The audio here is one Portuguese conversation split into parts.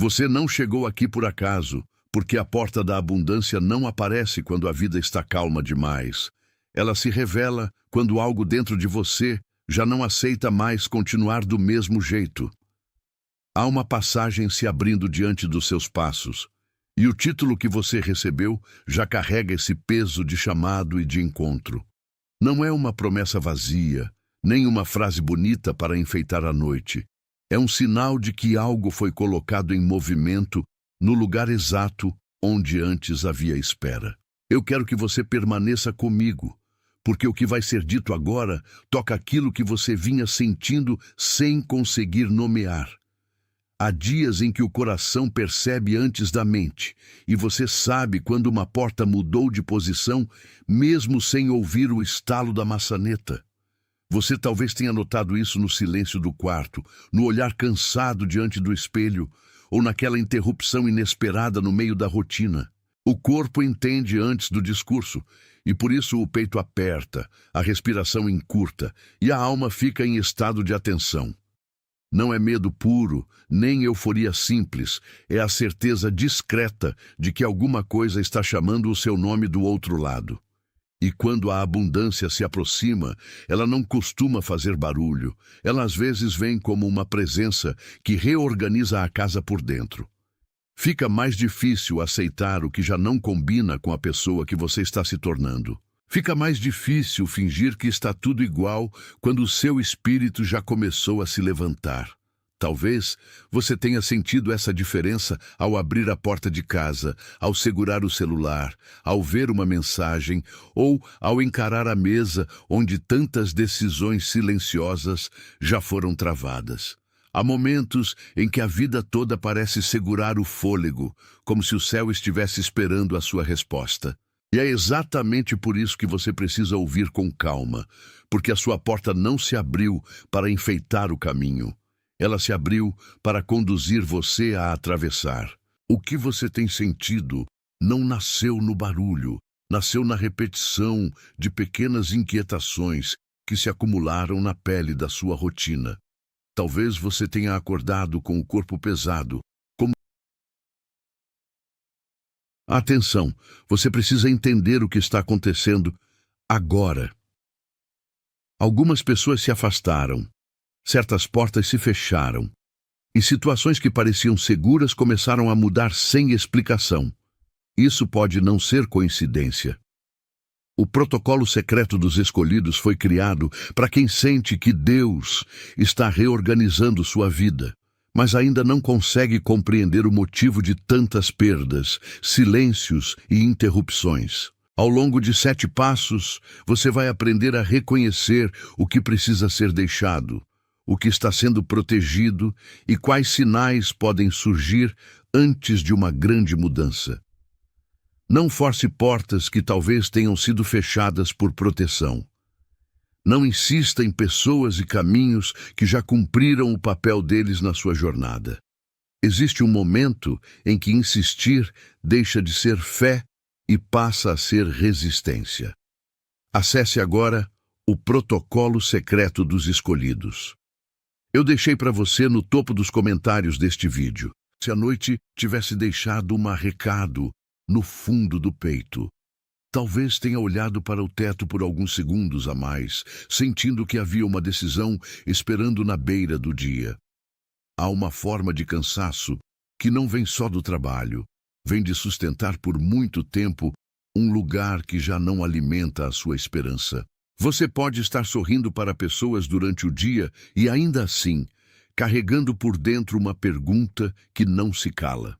Você não chegou aqui por acaso, porque a porta da abundância não aparece quando a vida está calma demais. Ela se revela quando algo dentro de você já não aceita mais continuar do mesmo jeito. Há uma passagem se abrindo diante dos seus passos, e o título que você recebeu já carrega esse peso de chamado e de encontro. Não é uma promessa vazia, nem uma frase bonita para enfeitar a noite. É um sinal de que algo foi colocado em movimento no lugar exato onde antes havia espera. Eu quero que você permaneça comigo, porque o que vai ser dito agora toca aquilo que você vinha sentindo sem conseguir nomear. Há dias em que o coração percebe antes da mente, e você sabe quando uma porta mudou de posição, mesmo sem ouvir o estalo da maçaneta. Você talvez tenha notado isso no silêncio do quarto, no olhar cansado diante do espelho, ou naquela interrupção inesperada no meio da rotina. O corpo entende antes do discurso, e por isso o peito aperta, a respiração encurta, e a alma fica em estado de atenção. Não é medo puro, nem euforia simples, é a certeza discreta de que alguma coisa está chamando o seu nome do outro lado. E quando a abundância se aproxima, ela não costuma fazer barulho, ela às vezes vem como uma presença que reorganiza a casa por dentro. Fica mais difícil aceitar o que já não combina com a pessoa que você está se tornando. Fica mais difícil fingir que está tudo igual quando o seu espírito já começou a se levantar. Talvez você tenha sentido essa diferença ao abrir a porta de casa, ao segurar o celular, ao ver uma mensagem ou ao encarar a mesa onde tantas decisões silenciosas já foram travadas. Há momentos em que a vida toda parece segurar o fôlego, como se o céu estivesse esperando a sua resposta. E é exatamente por isso que você precisa ouvir com calma, porque a sua porta não se abriu para enfeitar o caminho. Ela se abriu para conduzir você a atravessar. O que você tem sentido não nasceu no barulho, nasceu na repetição de pequenas inquietações que se acumularam na pele da sua rotina. Talvez você tenha acordado com o corpo pesado, como... Atenção, você precisa entender o que está acontecendo agora. Algumas pessoas se afastaram, certas portas se fecharam, e situações que pareciam seguras começaram a mudar sem explicação. Isso pode não ser coincidência. O protocolo secreto dos escolhidos foi criado para quem sente que Deus está reorganizando sua vida, mas ainda não consegue compreender o motivo de tantas perdas, silêncios e interrupções. Ao longo de 7 passos, você vai aprender a reconhecer o que precisa ser deixado, o que está sendo protegido e quais sinais podem surgir antes de uma grande mudança. Não force portas que talvez tenham sido fechadas por proteção. Não insista em pessoas e caminhos que já cumpriram o papel deles na sua jornada. Existe um momento em que insistir deixa de ser fé e passa a ser resistência. Acesse agora o protocolo secreto dos escolhidos. Eu deixei para você no topo dos comentários deste vídeo. Se a noite tivesse deixado um recado no fundo do peito. Talvez tenha olhado para o teto por alguns segundos a mais, sentindo que havia uma decisão esperando na beira do dia. Há uma forma de cansaço que não vem só do trabalho, vem de sustentar por muito tempo um lugar que já não alimenta a sua esperança. Você pode estar sorrindo para pessoas durante o dia e ainda assim, carregando por dentro uma pergunta que não se cala.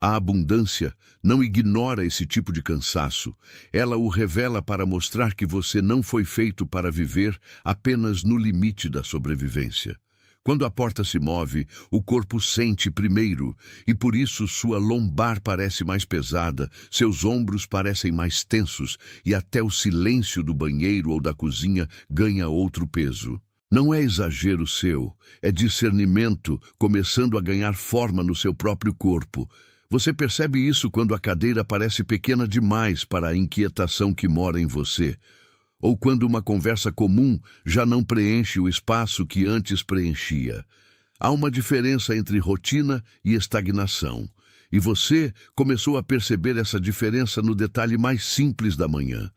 A abundância não ignora esse tipo de cansaço. Ela o revela para mostrar que você não foi feito para viver apenas no limite da sobrevivência. Quando a porta se move, o corpo sente primeiro, e por isso sua lombar parece mais pesada, seus ombros parecem mais tensos, e até o silêncio do banheiro ou da cozinha ganha outro peso. Não é exagero seu, é discernimento começando a ganhar forma no seu próprio corpo. Você percebe isso quando a cadeira parece pequena demais para a inquietação que mora em você, ou quando uma conversa comum já não preenche o espaço que antes preenchia. Há uma diferença entre rotina e estagnação. E você começou a perceber essa diferença no detalhe mais simples da manhã.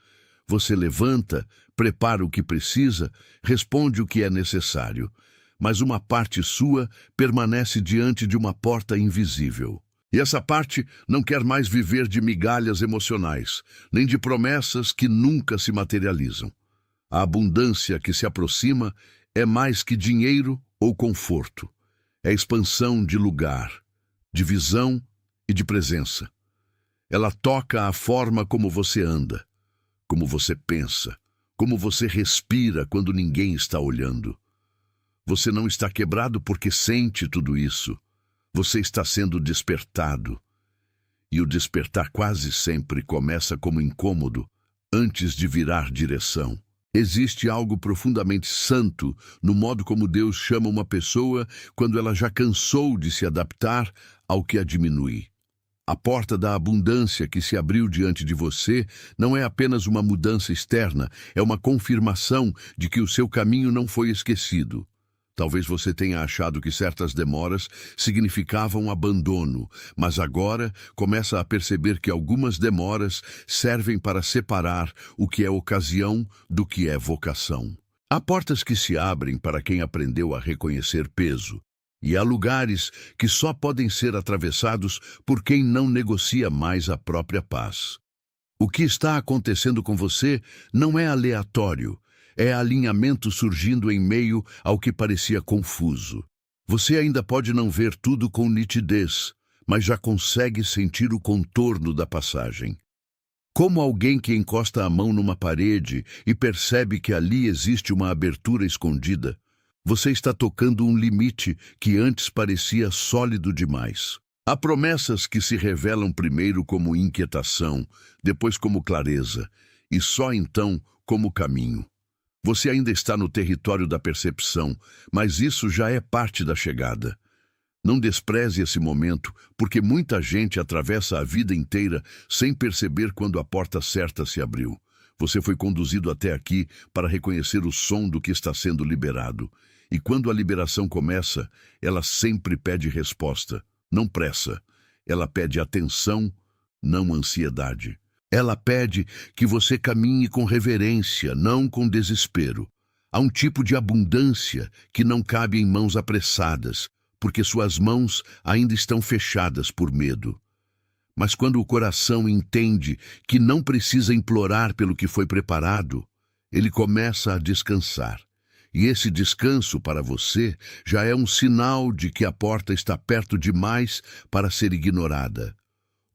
Você levanta, prepara o que precisa, responde o que é necessário. Mas uma parte sua permanece diante de uma porta invisível. E essa parte não quer mais viver de migalhas emocionais, nem de promessas que nunca se materializam. A abundância que se aproxima é mais que dinheiro ou conforto. É expansão de lugar, de visão e de presença. Ela toca a forma como você anda, como você pensa, como você respira quando ninguém está olhando. Você não está quebrado porque sente tudo isso. Você está sendo despertado. E o despertar quase sempre começa como incômodo, antes de virar direção. Existe algo profundamente santo no modo como Deus chama uma pessoa quando ela já cansou de se adaptar ao que a diminui. A porta da abundância que se abriu diante de você não é apenas uma mudança externa, é uma confirmação de que o seu caminho não foi esquecido. Talvez você tenha achado que certas demoras significavam abandono, mas agora começa a perceber que algumas demoras servem para separar o que é ocasião do que é vocação. Há portas que se abrem para quem aprendeu a reconhecer peso, e há lugares que só podem ser atravessados por quem não negocia mais a própria paz. O que está acontecendo com você não é aleatório. É alinhamento surgindo em meio ao que parecia confuso. Você ainda pode não ver tudo com nitidez, mas já consegue sentir o contorno da passagem. Como alguém que encosta a mão numa parede e percebe que ali existe uma abertura escondida, você está tocando um limite que antes parecia sólido demais. Há promessas que se revelam primeiro como inquietação, depois como clareza, e só então como caminho. Você ainda está no território da percepção, mas isso já é parte da chegada. Não despreze esse momento, porque muita gente atravessa a vida inteira sem perceber quando a porta certa se abriu. Você foi conduzido até aqui para reconhecer o som do que está sendo liberado. E quando a liberação começa, ela sempre pede resposta, não pressa. Ela pede atenção, não ansiedade. Ela pede que você caminhe com reverência, não com desespero. Há um tipo de abundância que não cabe em mãos apressadas, porque suas mãos ainda estão fechadas por medo. Mas quando o coração entende que não precisa implorar pelo que foi preparado, ele começa a descansar. E esse descanso para você já é um sinal de que a porta está perto demais para ser ignorada.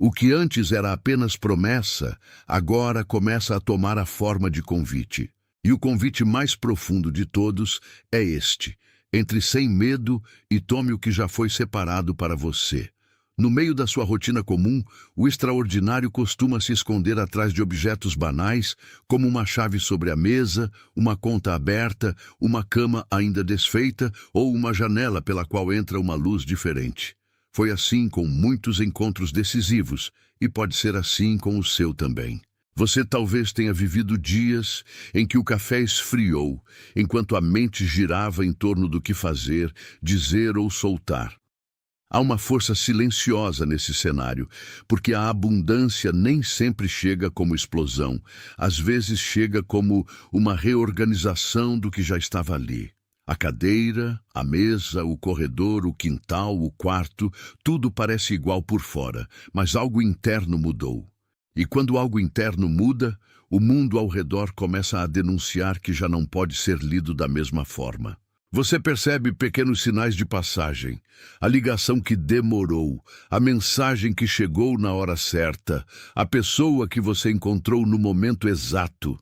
O que antes era apenas promessa, agora começa a tomar a forma de convite. E o convite mais profundo de todos é este: entre sem medo e tome o que já foi separado para você. No meio da sua rotina comum, o extraordinário costuma se esconder atrás de objetos banais, como uma chave sobre a mesa, uma conta aberta, uma cama ainda desfeita ou uma janela pela qual entra uma luz diferente. Foi assim com muitos encontros decisivos, e pode ser assim com o seu também. Você talvez tenha vivido dias em que o café esfriou, enquanto a mente girava em torno do que fazer, dizer ou soltar. Há uma força silenciosa nesse cenário, porque a abundância nem sempre chega como explosão, às vezes chega como uma reorganização do que já estava ali. A cadeira, a mesa, o corredor, o quintal, o quarto, tudo parece igual por fora, mas algo interno mudou. E quando algo interno muda, o mundo ao redor começa a denunciar que já não pode ser lido da mesma forma. Você percebe pequenos sinais de passagem, a ligação que demorou, a mensagem que chegou na hora certa, a pessoa que você encontrou no momento exato.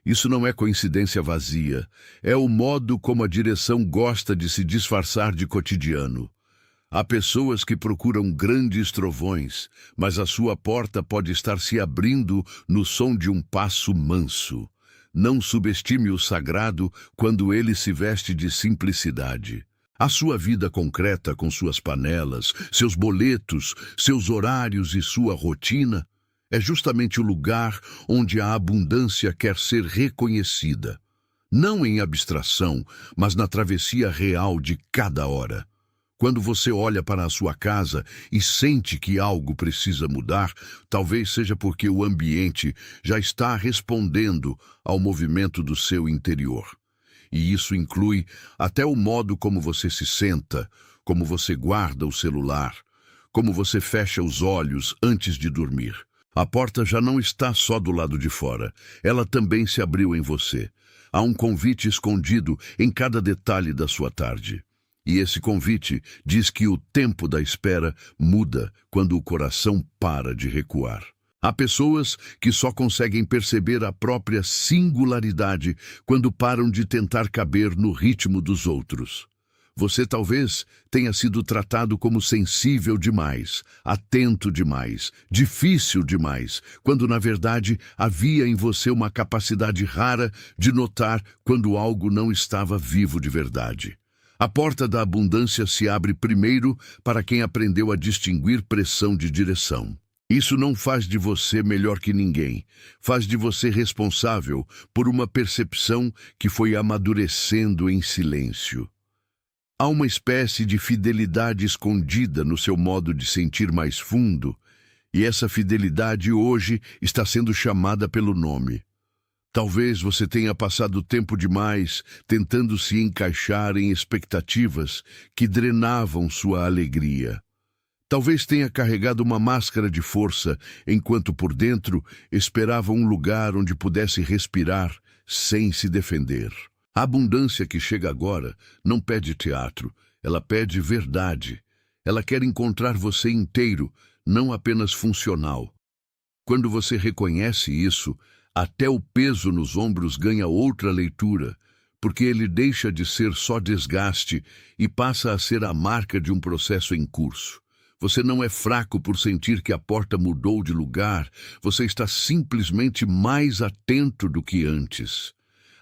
Isso não é coincidência vazia, é o modo como a direção gosta de se disfarçar de cotidiano. Há pessoas que procuram grandes trovões, mas a sua porta pode estar se abrindo no som de um passo manso. Não subestime o sagrado quando ele se veste de simplicidade. A sua vida concreta, com suas panelas, seus boletos, seus horários e sua rotina, é justamente o lugar onde a abundância quer ser reconhecida. Não em abstração, mas na travessia real de cada hora. Quando você olha para a sua casa e sente que algo precisa mudar, talvez seja porque o ambiente já está respondendo ao movimento do seu interior. E isso inclui até o modo como você se senta, como você guarda o celular, como você fecha os olhos antes de dormir. A porta já não está só do lado de fora, ela também se abriu em você. Há um convite escondido em cada detalhe da sua tarde. E esse convite diz que o tempo da espera muda quando o coração para de recuar. Há pessoas que só conseguem perceber a própria singularidade quando param de tentar caber no ritmo dos outros. Você talvez tenha sido tratado como sensível demais, atento demais, difícil demais, quando na verdade havia em você uma capacidade rara de notar quando algo não estava vivo de verdade. A porta da abundância se abre primeiro para quem aprendeu a distinguir pressão de direção. Isso não faz de você melhor que ninguém, faz de você responsável por uma percepção que foi amadurecendo em silêncio. Há uma espécie de fidelidade escondida no seu modo de sentir mais fundo, e essa fidelidade hoje está sendo chamada pelo nome. Talvez você tenha passado tempo demais tentando se encaixar em expectativas que drenavam sua alegria. Talvez tenha carregado uma máscara de força, enquanto por dentro esperava um lugar onde pudesse respirar sem se defender. A abundância que chega agora não pede teatro, ela pede verdade. Ela quer encontrar você inteiro, não apenas funcional. Quando você reconhece isso, até o peso nos ombros ganha outra leitura, porque ele deixa de ser só desgaste e passa a ser a marca de um processo em curso. Você não é fraco por sentir que a porta mudou de lugar, você está simplesmente mais atento do que antes.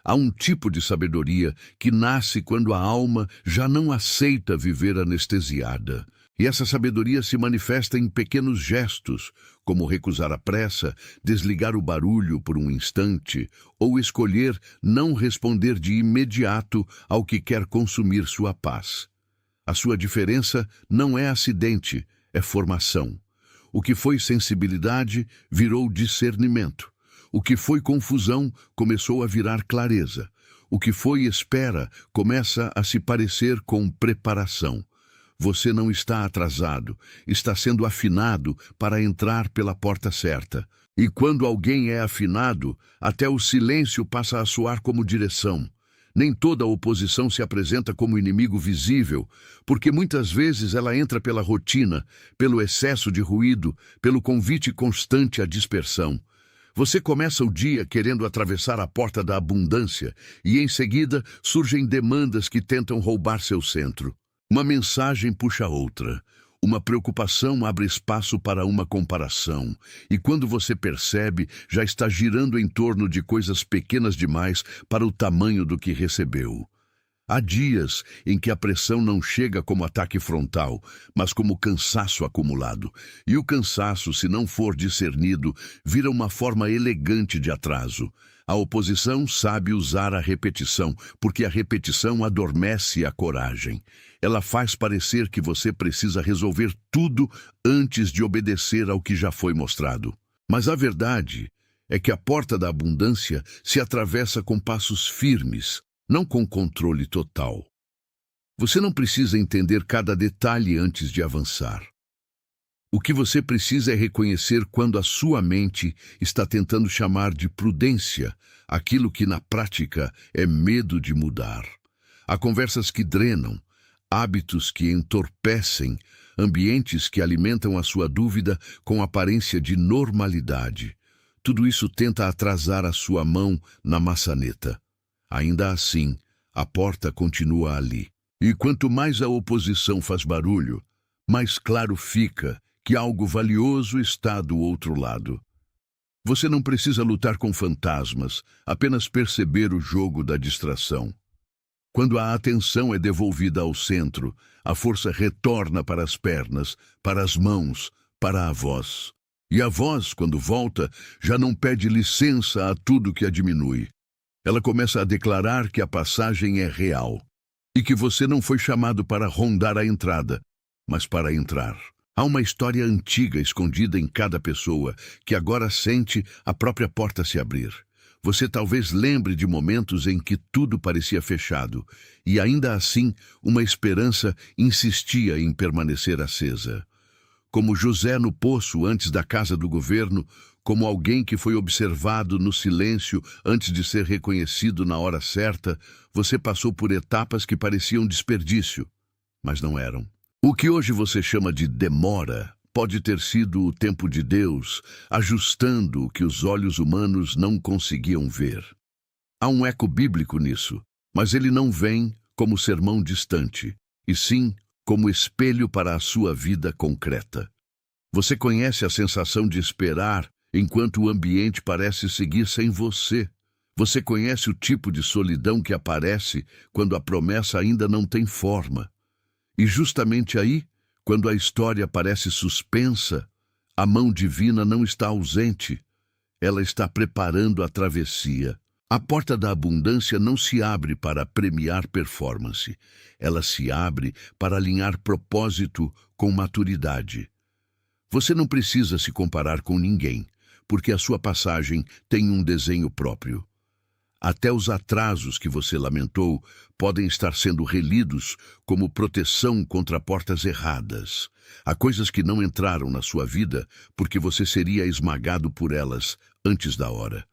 Há um tipo de sabedoria que nasce quando a alma já não aceita viver anestesiada. E essa sabedoria se manifesta em pequenos gestos, como recusar a pressa, desligar o barulho por um instante, ou escolher não responder de imediato ao que quer consumir sua paz. A sua diferença não é acidente, é formação. O que foi sensibilidade virou discernimento. O que foi confusão começou a virar clareza. O que foi espera começa a se parecer com preparação. Você não está atrasado, está sendo afinado para entrar pela porta certa. E quando alguém é afinado, até o silêncio passa a soar como direção. Nem toda oposição se apresenta como inimigo visível, porque muitas vezes ela entra pela rotina, pelo excesso de ruído, pelo convite constante à dispersão. Você começa o dia querendo atravessar a porta da abundância e em seguida surgem demandas que tentam roubar seu centro. Uma mensagem puxa outra. Uma preocupação abre espaço para uma comparação. E quando você percebe, já está girando em torno de coisas pequenas demais para o tamanho do que recebeu. Há dias em que a pressão não chega como ataque frontal, mas como cansaço acumulado. E o cansaço, se não for discernido, vira uma forma elegante de atraso. A oposição sabe usar a repetição, porque a repetição adormece a coragem. Ela faz parecer que você precisa resolver tudo antes de obedecer ao que já foi mostrado. Mas a verdade é que a porta da abundância se atravessa com passos firmes, não com controle total. Você não precisa entender cada detalhe antes de avançar. O que você precisa é reconhecer quando a sua mente está tentando chamar de prudência aquilo que na prática é medo de mudar. Há conversas que drenam, hábitos que entorpecem, ambientes que alimentam a sua dúvida com aparência de normalidade. Tudo isso tenta atrasar a sua mão na maçaneta. Ainda assim, a porta continua ali. E quanto mais a oposição faz barulho, mais claro fica que algo valioso está do outro lado. Você não precisa lutar com fantasmas, apenas perceber o jogo da distração. Quando a atenção é devolvida ao centro, a força retorna para as pernas, para as mãos, para a voz. E a voz, quando volta, já não pede licença a tudo que a diminui. Ela começa a declarar que a passagem é real. e que você não foi chamado para rondar a entrada, mas para entrar. Há uma história antiga escondida em cada pessoa que agora sente a própria porta se abrir. Você talvez lembre de momentos em que tudo parecia fechado e ainda assim uma esperança insistia em permanecer acesa. Como José no poço antes da casa do governo, como alguém que foi observado no silêncio antes de ser reconhecido na hora certa, você passou por etapas que pareciam desperdício, mas não eram. O que hoje você chama de demora pode ter sido o tempo de Deus ajustando o que os olhos humanos não conseguiam ver. Há um eco bíblico nisso, mas ele não vem como sermão distante, e sim como espelho para a sua vida concreta. Você conhece a sensação de esperar enquanto o ambiente parece seguir sem você. Você conhece o tipo de solidão que aparece quando a promessa ainda não tem forma. E justamente aí, quando a história parece suspensa, a mão divina não está ausente. Ela está preparando a travessia. A porta da abundância não se abre para premiar performance. Ela se abre para alinhar propósito com maturidade. Você não precisa se comparar com ninguém, porque a sua passagem tem um desenho próprio. Até os atrasos que você lamentou podem estar sendo relidos como proteção contra portas erradas. Há coisas que não entraram na sua vida porque você seria esmagado por elas antes da hora.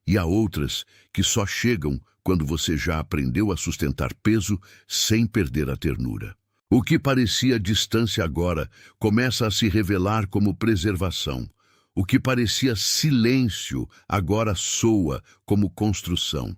E há outras que só chegam quando você já aprendeu a sustentar peso sem perder a ternura. O que parecia distância agora começa a se revelar como preservação. O que parecia silêncio agora soa como construção.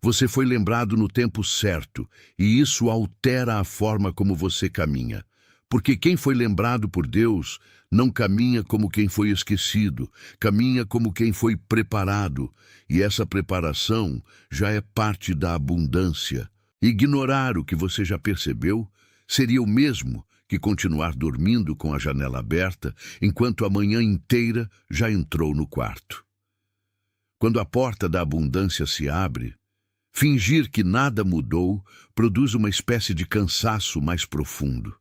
Você foi lembrado no tempo certo, e isso altera a forma como você caminha. Porque quem foi lembrado por Deus não caminha como quem foi esquecido, caminha como quem foi preparado, e essa preparação já é parte da abundância. Ignorar o que você já percebeu seria o mesmo que continuar dormindo com a janela aberta enquanto a manhã inteira já entrou no quarto. Quando a porta da abundância se abre, fingir que nada mudou produz uma espécie de cansaço mais profundo.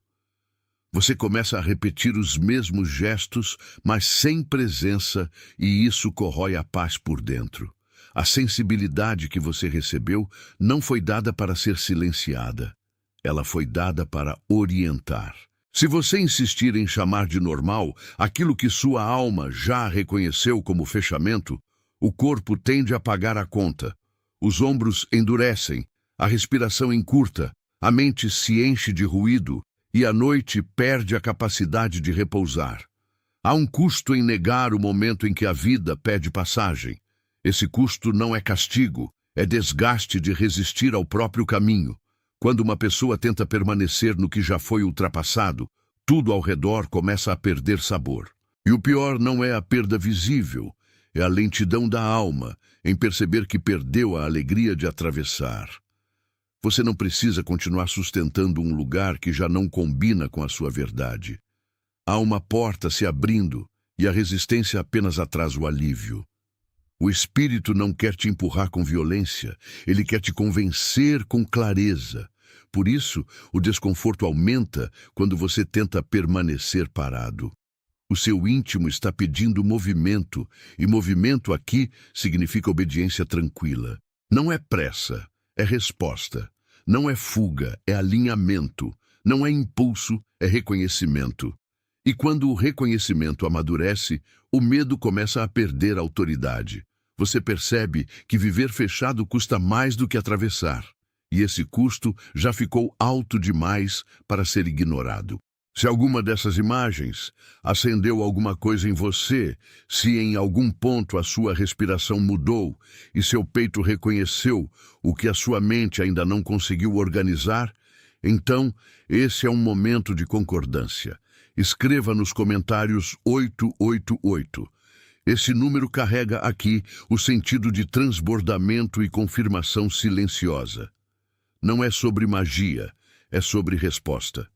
Você começa a repetir os mesmos gestos, mas sem presença, e isso corrói a paz por dentro. A sensibilidade que você recebeu não foi dada para ser silenciada. Ela foi dada para orientar. Se você insistir em chamar de normal aquilo que sua alma já reconheceu como fechamento, o corpo tende a pagar a conta. Os ombros endurecem, a respiração encurta, a mente se enche de ruído e a noite perde a capacidade de repousar. Há um custo em negar o momento em que a vida pede passagem. Esse custo não é castigo, é desgaste de resistir ao próprio caminho. Quando uma pessoa tenta permanecer no que já foi ultrapassado, tudo ao redor começa a perder sabor. E o pior não é a perda visível, é a lentidão da alma em perceber que perdeu a alegria de atravessar. Você não precisa continuar sustentando um lugar que já não combina com a sua verdade. Há uma porta se abrindo e a resistência apenas atrasa o alívio. O Espírito não quer te empurrar com violência, ele quer te convencer com clareza. Por isso, o desconforto aumenta quando você tenta permanecer parado. O seu íntimo está pedindo movimento, e movimento aqui significa obediência tranquila. Não é pressa, é resposta. Não é fuga, é alinhamento. Não é impulso, é reconhecimento. E quando o reconhecimento amadurece, o medo começa a perder autoridade. Você percebe que viver fechado custa mais do que atravessar. E esse custo já ficou alto demais para ser ignorado. Se alguma dessas imagens acendeu alguma coisa em você, se em algum ponto a sua respiração mudou e seu peito reconheceu o que a sua mente ainda não conseguiu organizar, então esse é um momento de concordância. Escreva nos comentários 888. Esse número carrega aqui o sentido de transbordamento e confirmação silenciosa. Não é sobre magia, é sobre resposta.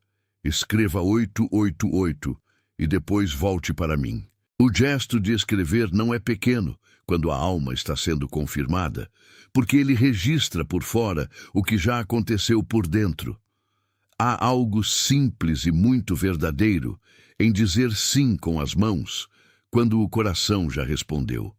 Escreva 888 e depois volte para mim. O gesto de escrever não é pequeno quando a alma está sendo confirmada, porque ele registra por fora o que já aconteceu por dentro. Há algo simples e muito verdadeiro em dizer sim com as mãos, quando o coração já respondeu.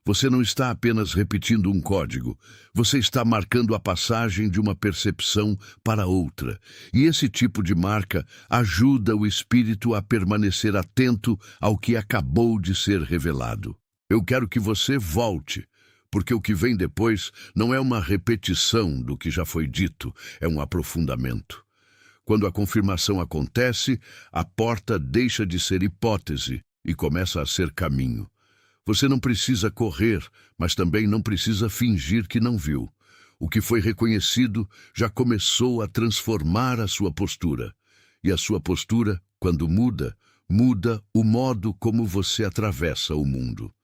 Você não está apenas repetindo um código, você está marcando a passagem de uma percepção para outra. E esse tipo de marca ajuda o espírito a permanecer atento ao que acabou de ser revelado. Eu quero que você volte, porque o que vem depois não é uma repetição do que já foi dito, é um aprofundamento. Quando a confirmação acontece, a porta deixa de ser hipótese e começa a ser caminho. Você não precisa correr, mas também não precisa fingir que não viu. O que foi reconhecido já começou a transformar a sua postura. E a sua postura, quando muda, muda o modo como você atravessa o mundo.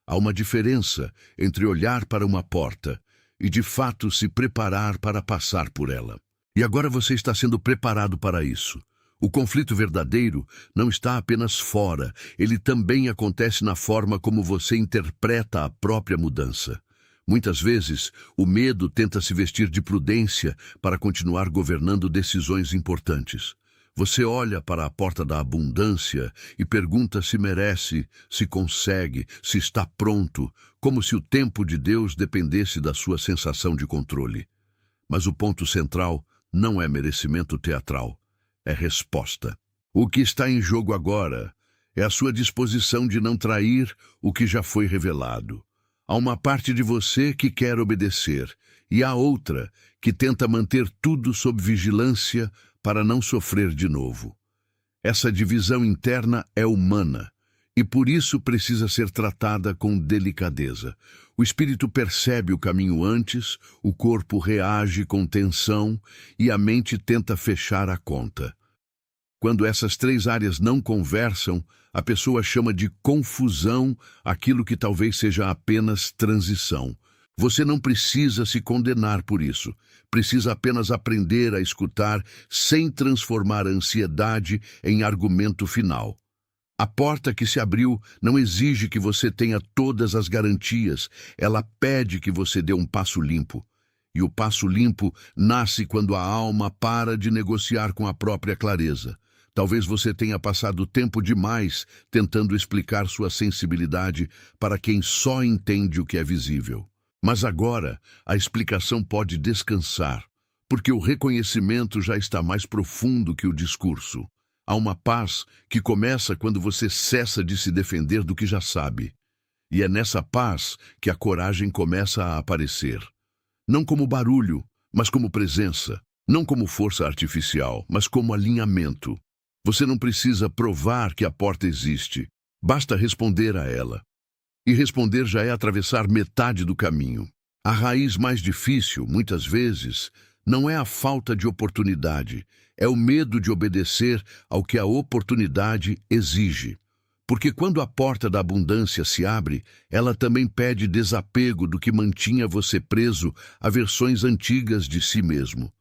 Há uma diferença entre olhar para uma porta e, de fato, se preparar para passar por ela. E agora você está sendo preparado para isso. O conflito verdadeiro não está apenas fora, ele também acontece na forma como você interpreta a própria mudança. Muitas vezes, o medo tenta se vestir de prudência para continuar governando decisões importantes. Você olha para a porta da abundância e pergunta se merece, se consegue, se está pronto, como se o tempo de Deus dependesse da sua sensação de controle. Mas o ponto central não é merecimento teatral. É resposta. O que está em jogo agora é a sua disposição de não trair o que já foi revelado. Há uma parte de você que quer obedecer e há outra que tenta manter tudo sob vigilância para não sofrer de novo. Essa divisão interna é humana e por isso precisa ser tratada com delicadeza. O espírito percebe o caminho antes, o corpo reage com tensão e a mente tenta fechar a conta. Quando essas três áreas não conversam, a pessoa chama de confusão aquilo que talvez seja apenas transição. Você não precisa se condenar por isso. Precisa apenas aprender a escutar sem transformar a ansiedade em argumento final. A porta que se abriu não exige que você tenha todas as garantias, ela pede que você dê um passo limpo. E o passo limpo nasce quando a alma para de negociar com a própria clareza. Talvez você tenha passado tempo demais tentando explicar sua sensibilidade para quem só entende o que é visível. Mas agora a explicação pode descansar, porque o reconhecimento já está mais profundo que o discurso. Há uma paz que começa quando você cessa de se defender do que já sabe. E é nessa paz que a coragem começa a aparecer. Não como barulho, mas como presença. Não como força artificial, mas como alinhamento. Você não precisa provar que a porta existe. Basta responder a ela. E responder já é atravessar metade do caminho. A raiz mais difícil, muitas vezes, não é a falta de oportunidade, é o medo de obedecer ao que a oportunidade exige. Porque quando a porta da abundância se abre, ela também pede desapego do que mantinha você preso a versões antigas de si mesmo.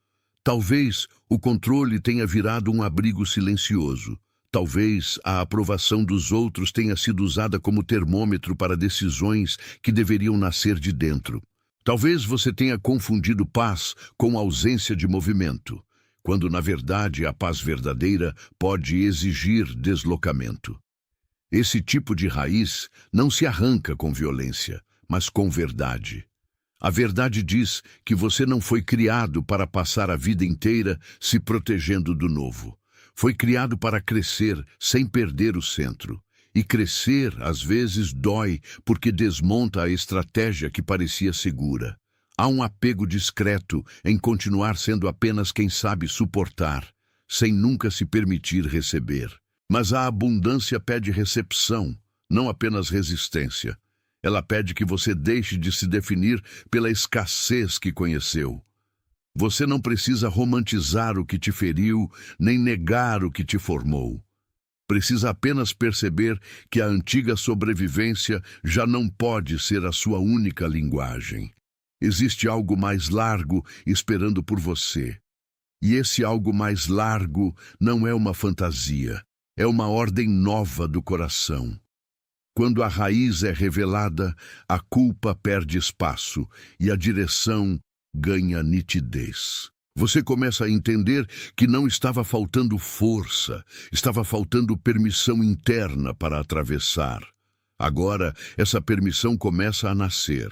Talvez o controle tenha virado um abrigo silencioso. Talvez a aprovação dos outros tenha sido usada como termômetro para decisões que deveriam nascer de dentro. Talvez você tenha confundido paz com ausência de movimento, quando na verdade a paz verdadeira pode exigir deslocamento. Esse tipo de raiz não se arranca com violência, mas com verdade. A verdade diz que você não foi criado para passar a vida inteira se protegendo do novo. Foi criado para crescer sem perder o centro. E crescer, às vezes, dói porque desmonta a estratégia que parecia segura. Há um apego discreto em continuar sendo apenas quem sabe suportar, sem nunca se permitir receber. Mas a abundância pede recepção, não apenas resistência. Ela pede que você deixe de se definir pela escassez que conheceu. Você não precisa romantizar o que te feriu, nem negar o que te formou. Precisa apenas perceber que a antiga sobrevivência já não pode ser a sua única linguagem. Existe algo mais largo esperando por você. E esse algo mais largo não é uma fantasia, é uma ordem nova do coração. Quando a raiz é revelada, a culpa perde espaço e a direção ganha nitidez. Você começa a entender que não estava faltando força, estava faltando permissão interna para atravessar. Agora, essa permissão começa a nascer.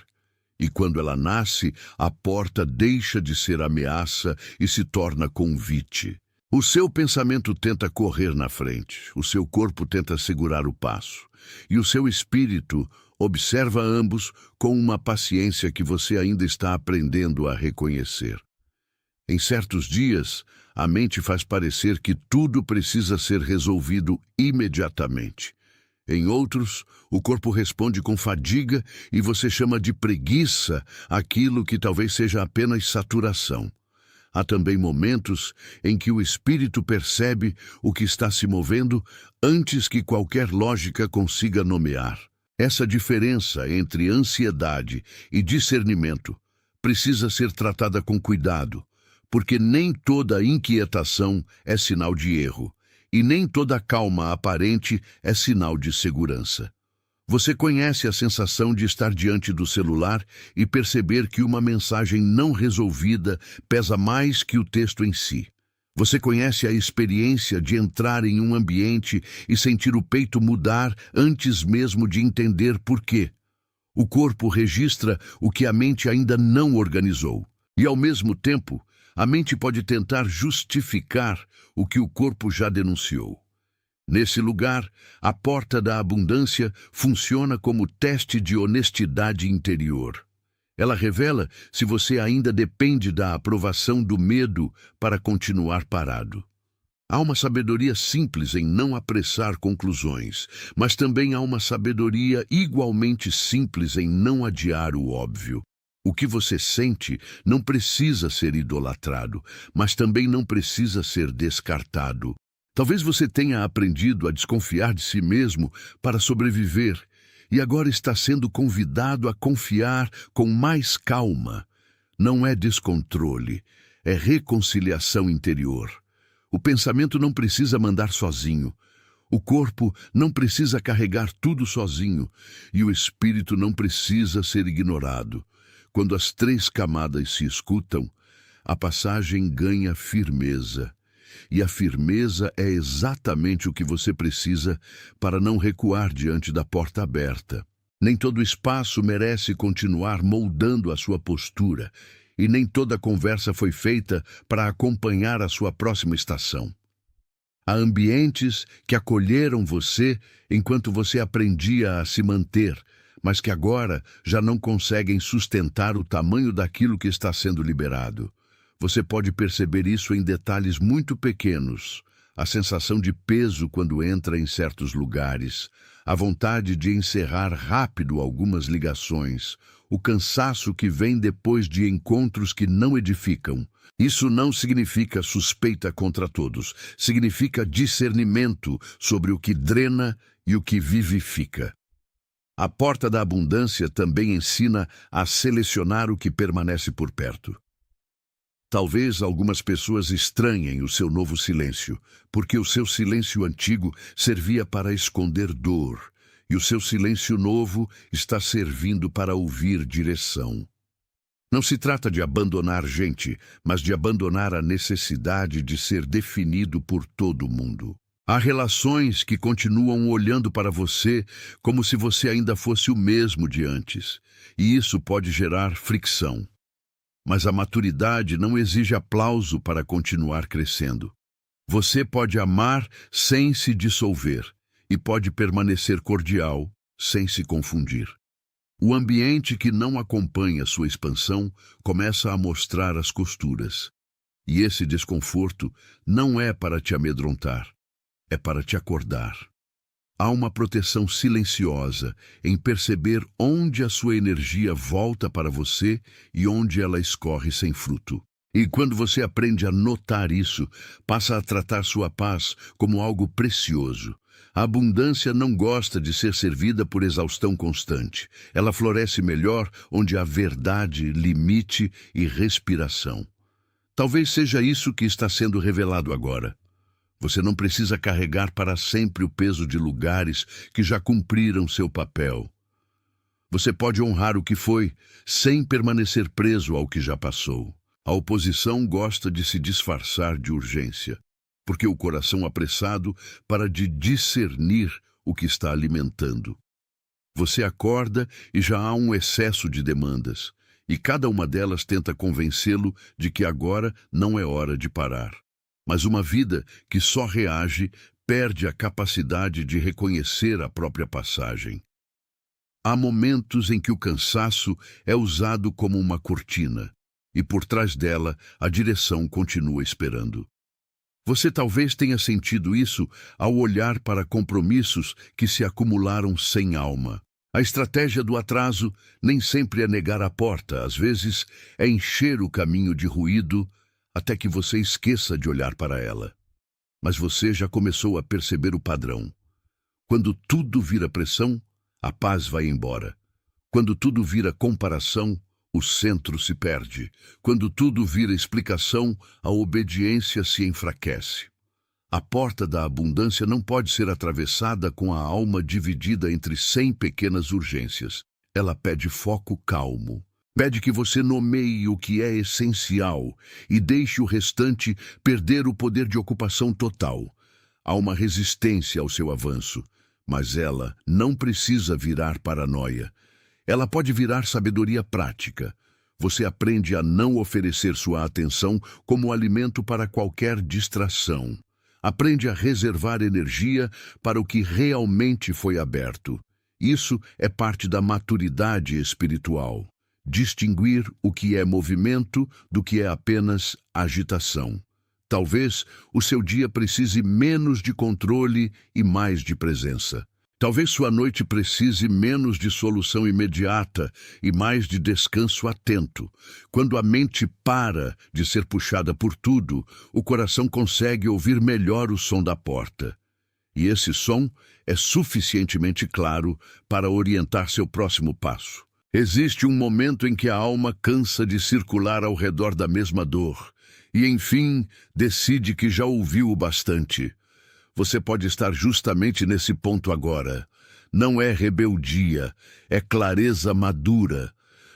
E quando ela nasce, a porta deixa de ser ameaça e se torna convite. O seu pensamento tenta correr na frente, o seu corpo tenta segurar o passo, e o seu espírito observa ambos com uma paciência que você ainda está aprendendo a reconhecer. Em certos dias, a mente faz parecer que tudo precisa ser resolvido imediatamente. Em outros, o corpo responde com fadiga e você chama de preguiça aquilo que talvez seja apenas saturação. Há também momentos em que o espírito percebe o que está se movendo antes que qualquer lógica consiga nomear. Essa diferença entre ansiedade e discernimento precisa ser tratada com cuidado, porque nem toda inquietação é sinal de erro, e nem toda calma aparente é sinal de segurança. Você conhece a sensação de estar diante do celular e perceber que uma mensagem não resolvida pesa mais que o texto em si. Você conhece a experiência de entrar em um ambiente e sentir o peito mudar antes mesmo de entender por quê. O corpo registra o que a mente ainda não organizou. E, ao mesmo tempo, a mente pode tentar justificar o que o corpo já denunciou. Nesse lugar, a porta da abundância funciona como teste de honestidade interior. Ela revela se você ainda depende da aprovação do medo para continuar parado. Há uma sabedoria simples em não apressar conclusões, mas também há uma sabedoria igualmente simples em não adiar o óbvio. O que você sente não precisa ser idolatrado, mas também não precisa ser descartado. Talvez você tenha aprendido a desconfiar de si mesmo para sobreviver e agora está sendo convidado a confiar com mais calma. Não é descontrole, é reconciliação interior. O pensamento não precisa mandar sozinho. O corpo não precisa carregar tudo sozinho e o espírito não precisa ser ignorado. Quando as três camadas se escutam, a passagem ganha firmeza. E a firmeza é exatamente o que você precisa para não recuar diante da porta aberta. Nem todo espaço merece continuar moldando a sua postura, e nem toda conversa foi feita para acompanhar a sua próxima estação. Há ambientes que acolheram você enquanto você aprendia a se manter, mas que agora já não conseguem sustentar o tamanho daquilo que está sendo liberado. Você pode perceber isso em detalhes muito pequenos, a sensação de peso quando entra em certos lugares, a vontade de encerrar rápido algumas ligações, o cansaço que vem depois de encontros que não edificam. Isso não significa suspeita contra todos, significa discernimento sobre o que drena e o que vivifica. A porta da abundância também ensina a selecionar o que permanece por perto. Talvez algumas pessoas estranhem o seu novo silêncio, porque o seu silêncio antigo servia para esconder dor, e o seu silêncio novo está servindo para ouvir direção. Não se trata de abandonar gente, mas de abandonar a necessidade de ser definido por todo mundo. Há relações que continuam olhando para você como se você ainda fosse o mesmo de antes, e isso pode gerar fricção. Mas a maturidade não exige aplauso para continuar crescendo. Você pode amar sem se dissolver e pode permanecer cordial sem se confundir. O ambiente que não acompanha sua expansão começa a mostrar as costuras. E esse desconforto não é para te amedrontar, é para te acordar. Há uma proteção silenciosa em perceber onde a sua energia volta para você e onde ela escorre sem fruto. E quando você aprende a notar isso, passa a tratar sua paz como algo precioso. A abundância não gosta de ser servida por exaustão constante. Ela floresce melhor onde há verdade, limite e respiração. Talvez seja isso que está sendo revelado agora. Você não precisa carregar para sempre o peso de lugares que já cumpriram seu papel. Você pode honrar o que foi, sem permanecer preso ao que já passou. A oposição gosta de se disfarçar de urgência, porque o coração apressado para de discernir o que está alimentando. Você acorda e já há um excesso de demandas, e cada uma delas tenta convencê-lo de que agora não é hora de parar. Mas uma vida que só reage perde a capacidade de reconhecer a própria passagem. Há momentos em que o cansaço é usado como uma cortina, e por trás dela a direção continua esperando. Você talvez tenha sentido isso ao olhar para compromissos que se acumularam sem alma. A estratégia do atraso nem sempre é negar a porta, às vezes é encher o caminho de ruído até que você esqueça de olhar para ela. Mas você já começou a perceber o padrão. Quando tudo vira pressão, a paz vai embora. Quando tudo vira comparação, o centro se perde. Quando tudo vira explicação, a obediência se enfraquece. A porta da abundância não pode ser atravessada com a alma dividida entre 100 pequenas urgências. Ela pede foco calmo. Pede que você nomeie o que é essencial e deixe o restante perder o poder de ocupação total. Há uma resistência ao seu avanço, mas ela não precisa virar paranoia. Ela pode virar sabedoria prática. Você aprende a não oferecer sua atenção como alimento para qualquer distração. Aprende a reservar energia para o que realmente foi aberto. Isso é parte da maturidade espiritual. Distinguir o que é movimento do que é apenas agitação. Talvez o seu dia precise menos de controle e mais de presença. Talvez sua noite precise menos de solução imediata e mais de descanso atento. Quando a mente para de ser puxada por tudo, o coração consegue ouvir melhor o som da porta. E esse som é suficientemente claro para orientar seu próximo passo. Existe um momento em que a alma cansa de circular ao redor da mesma dor e, enfim, decide que já ouviu o bastante. Você pode estar justamente nesse ponto agora. Não é rebeldia, é clareza madura.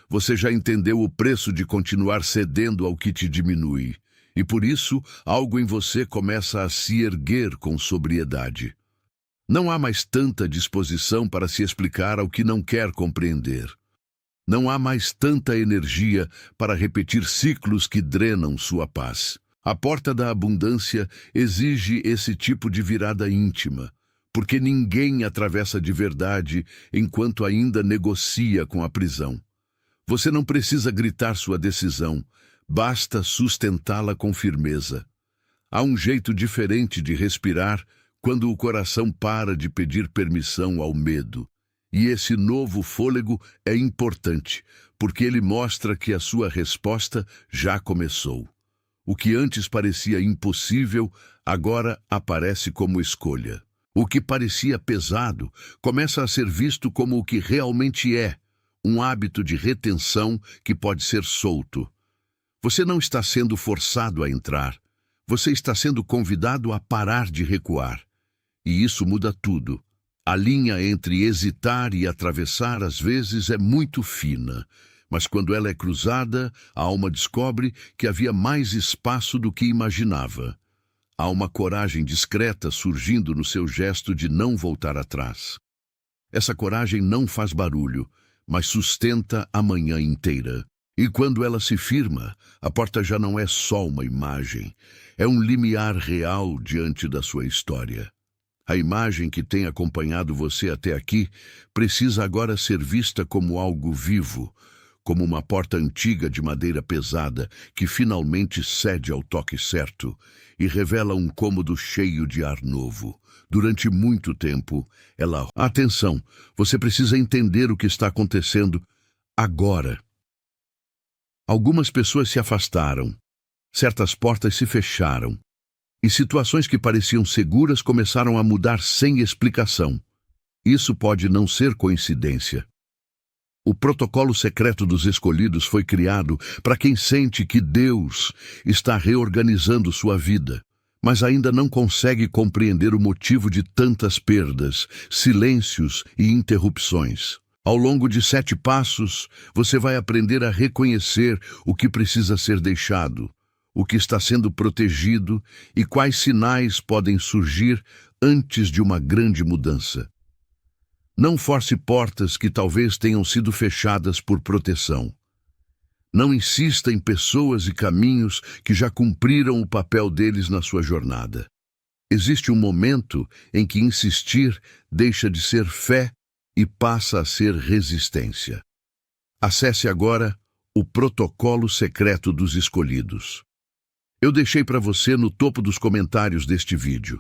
Você já entendeu o preço de continuar cedendo ao que te diminui. E por isso, algo em você começa a se erguer com sobriedade. Não há mais tanta disposição para se explicar ao que não quer compreender. Não há mais tanta energia para repetir ciclos que drenam sua paz. A porta da abundância exige esse tipo de virada íntima, porque ninguém atravessa de verdade enquanto ainda negocia com a prisão. Você não precisa gritar sua decisão, basta sustentá-la com firmeza. Há um jeito diferente de respirar quando o coração para de pedir permissão ao medo. E esse novo fôlego é importante, porque ele mostra que a sua resposta já começou. O que antes parecia impossível, agora aparece como escolha. O que parecia pesado começa a ser visto como o que realmente é, um hábito de retenção que pode ser solto. Você não está sendo forçado a entrar, você está sendo convidado a parar de recuar. E isso muda tudo. A linha entre hesitar e atravessar às vezes é muito fina, mas quando ela é cruzada, a alma descobre que havia mais espaço do que imaginava. Há uma coragem discreta surgindo no seu gesto de não voltar atrás. Essa coragem não faz barulho, mas sustenta a manhã inteira. E quando ela se firma, a porta já não é só uma imagem, é um limiar real diante da sua história. A imagem que tem acompanhado você até aqui precisa agora ser vista como algo vivo, como uma porta antiga de madeira pesada que finalmente cede ao toque certo e revela um cômodo cheio de ar novo. Durante muito tempo, ela... Atenção, você precisa entender o que está acontecendo agora. Algumas pessoas se afastaram, certas portas se fecharam, e situações que pareciam seguras começaram a mudar sem explicação. Isso pode não ser coincidência. O protocolo secreto dos escolhidos foi criado para quem sente que Deus está reorganizando sua vida, mas ainda não consegue compreender o motivo de tantas perdas, silêncios e interrupções. Ao longo de 7 passos, você vai aprender a reconhecer o que precisa ser deixado, o que está sendo protegido e quais sinais podem surgir antes de uma grande mudança. Não force portas que talvez tenham sido fechadas por proteção. Não insista em pessoas e caminhos que já cumpriram o papel deles na sua jornada. Existe um momento em que insistir deixa de ser fé e passa a ser resistência. Acesse agora o Protocolo Secreto dos Escolhidos. Eu deixei para você no topo dos comentários deste vídeo.